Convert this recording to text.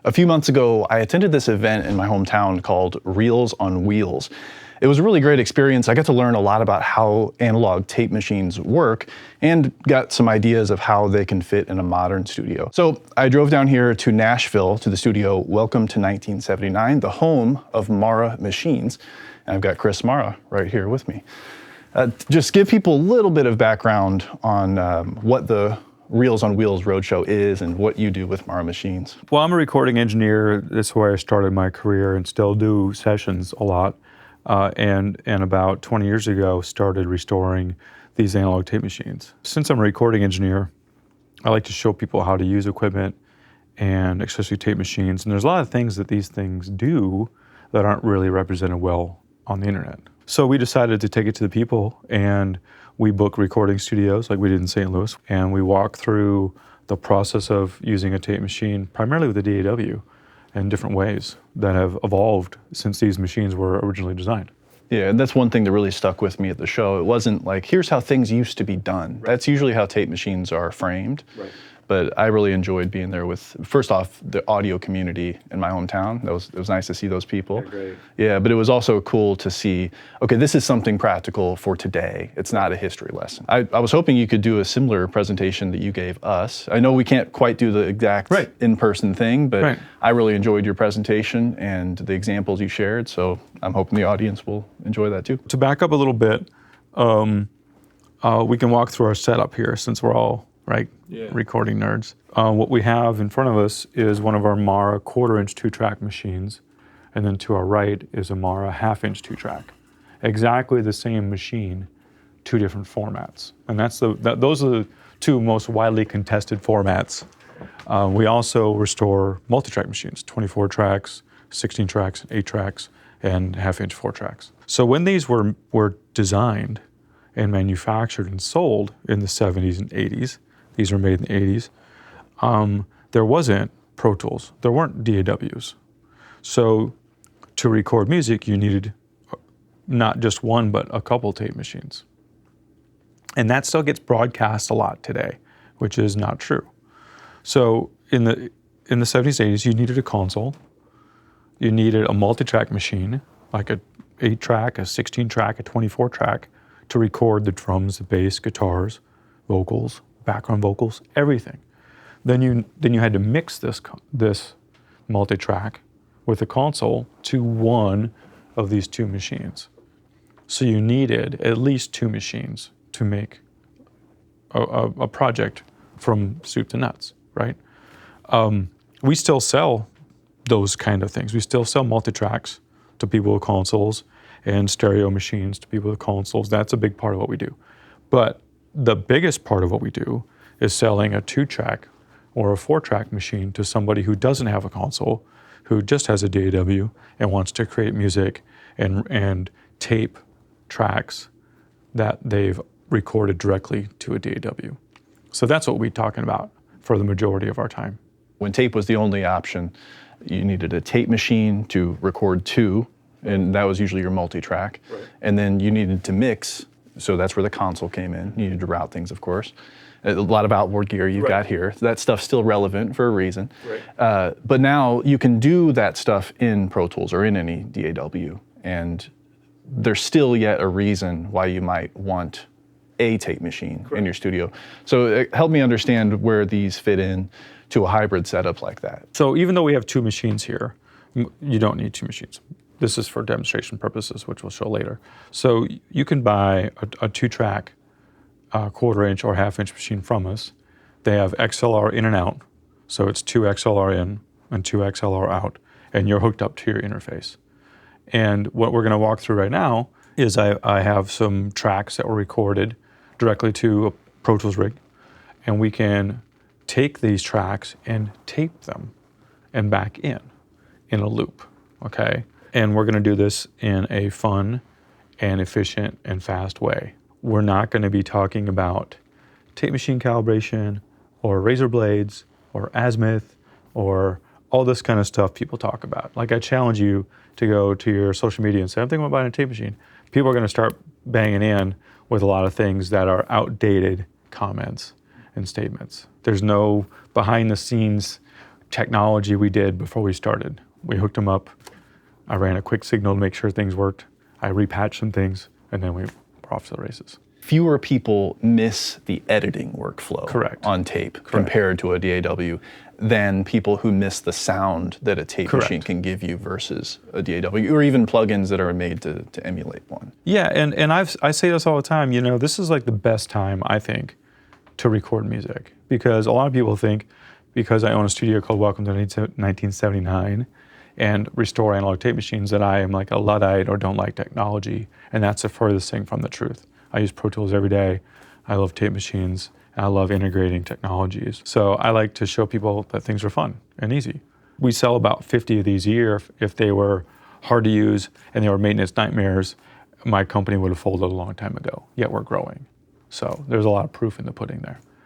A few months ago, I attended this event in my hometown called Reels on Wheels. It was a really great experience. I got to learn a lot about how analog tape machines work and got some ideas of how they can fit in a modern studio. So I drove down here to Nashville to the studio Welcome to 1979, the home of Mara Machines. And I've got Chris Mara right here with me. Just give people a little bit of background on what the Reels on Wheels Roadshow is and what you do with Mara Machines. Well, I'm a recording engineer. That's where I started my career and still do sessions a lot. And about 20 years ago, started restoring these analog tape machines. Since I'm a recording engineer, I like to show people how to use equipment and especially tape machines. And there's a lot of things that these things do that aren't really represented well on the internet. So we decided to take it to the people, and we book recording studios like we did in St. Louis, and we walk through the process of using a tape machine, primarily with a DAW, in different ways that have evolved since these machines were originally designed. Yeah, and that's one thing that really stuck with me at the show. It wasn't like, here's how things used to be done. Right. That's usually how tape machines are framed. Right. But I really enjoyed being there with, first off, the audio community in my hometown. It was nice to see those people. Great. Yeah, but it was also cool to see, okay, this is something practical for today. It's not a history lesson. I was hoping you could do a similar presentation that you gave us. I know we can't quite do the exact in-person thing, but I really enjoyed your presentation and the examples you shared, so I'm hoping the audience will enjoy that too. To back up a little bit, we can walk through our setup here since we're all recording nerds. What we have in front of us is one of our Mara 1/4-inch 2-track machines, and then to our right is a Mara 1/2-inch 2-track. Exactly the same machine, two different formats. And those are the two most widely contested formats. We also restore multi-track machines, 24 tracks, 16 tracks, 8 tracks, and 1/2-inch 4 tracks. So when these were designed and manufactured and sold in the 70s and 80s, these were made in the 80s, there wasn't Pro Tools. There weren't DAWs. So to record music, you needed not just one, but a couple tape machines. And that still gets broadcast a lot today, which is not true. So in the 70s, 80s, you needed a console. You needed a multi-track machine, like a 8-track, a 16-track, a 24-track, to record the drums, the bass, guitars, vocals, background vocals, everything. Then you had to mix this multi-track with a console to one of these two machines. So you needed at least two machines to make a project from soup to nuts, right? We still sell those kind of things. We still sell multi-tracks to people with consoles and stereo machines to people with consoles. That's a big part of what we do. But the biggest part of what we do is selling a 2-track or a 4-track machine to somebody who doesn't have a console, who just has a DAW and wants to create music and tape tracks that they've recorded directly to a DAW. So that's what we're talking about for the majority of our time. When tape was the only option, you needed a tape machine to record two, and that was usually your multi-track. Right. And then you needed to mix, so that's where the console came in. You needed to route things, of course. A lot of outboard gear you've got here. That stuff's still relevant for a reason. Right. But now you can do that stuff in Pro Tools or in any DAW, and there's still yet a reason why you might want a tape machine in your studio. So help me understand where these fit in to a hybrid setup like that. So even though we have two machines here, you don't need two machines. This is for demonstration purposes, which we'll show later. So you can buy a 2-track 1/4-inch or 1/2-inch machine from us. They have XLR in and out, so it's 2 XLR in and 2 XLR out, and you're hooked up to your interface. And what we're going to walk through right now is I have some tracks that were recorded directly to a Pro Tools rig, and we can take these tracks and tape them and back in a loop, okay? And we're going to do this in a fun and efficient and fast way. We're not going to be talking about tape machine calibration or razor blades or azimuth or all this kind of stuff people talk about. Like, I challenge you to go to your social media and say, I'm thinking about buying a tape machine. People are going to start banging in with a lot of things that are outdated comments and statements. There's no behind the scenes technology we did before we started. We hooked them up. I ran a quick signal to make sure things worked. I repatched some things, and then we were off to the races. Fewer people miss the editing workflow Correct. on tape compared to a DAW than people who miss the sound that a tape machine can give you versus a DAW, or even plugins that are made to emulate one. Yeah, and I say this all the time, you know, this is like the best time, I think, to record music. Because a lot of people think, because I own a studio called Welcome to 1979 and restore analog tape machines, that I am like a Luddite or don't like technology, and that's the furthest thing from the truth. I use Pro Tools every day. I love tape machines, and I love integrating technologies. So I like to show people that things are fun and easy. We sell about 50 of these a year. If they were hard to use and they were maintenance nightmares, my company would have folded a long time ago, yet we're growing. So there's a lot of proof in the pudding there.